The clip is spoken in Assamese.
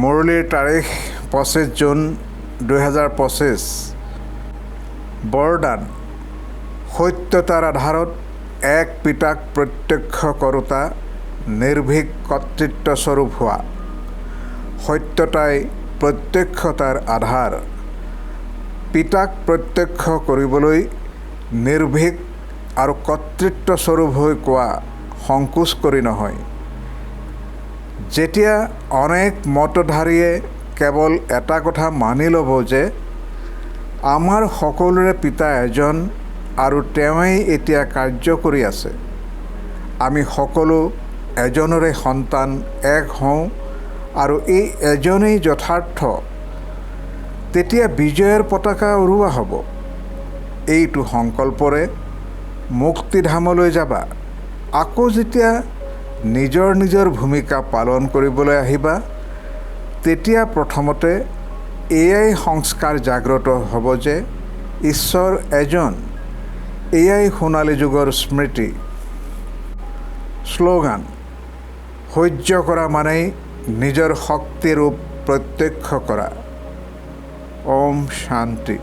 মুৰলীৰ তাৰিখ 25 জুন 2025। বৰদান সত্যতাৰ আধাৰত এক পিতাক প্ৰত্যক্ষ কৰোঁতা নিৰ্ভীক কৰ্তৃত্বস্বৰূপ হোৱা। সত্যতাই প্ৰত্যক্ষতাৰ আধাৰ। পিতাক প্ৰত্যক্ষ কৰিবলৈ নিৰ্ভীক আৰু কৰ্তৃত্বস্বৰূপ হৈ কোৱা সংকোচ কৰি নহয়। যেতিয়া অনেক মতধাৰীয়ে কেৱল এটা কথা মানি ল'ব যে আমাৰ সকলোৰে পিতা এজন আৰু তেওঁৱেই এতিয়া কাৰ্য কৰি আছে, আমি সকলো এজনৰে সন্তান এক হওঁ আৰু এই এজনেই যথাৰ্থ, তেতিয়া বিজয়ৰ পতাকা উৰুৱা হ'ব। এইটো সংকল্পৰে মুক্তিধামলৈ যাবা। আকৌ যেতিয়া নিজৰ নিজৰ ভূমিকা পালন কৰিবলৈ আহিবা, তেতিয়া প্ৰথমতে এয়াই সংস্কাৰ জাগ্ৰত হ'ব যে ঈশ্বৰ এজন। এয়াই সোণালী যুগৰ স্মৃতি। শ্লোগান: সহ্য কৰা মানেই নিজৰ শক্তিৰূপ প্ৰত্যক্ষ কৰা। ওম শান্তি।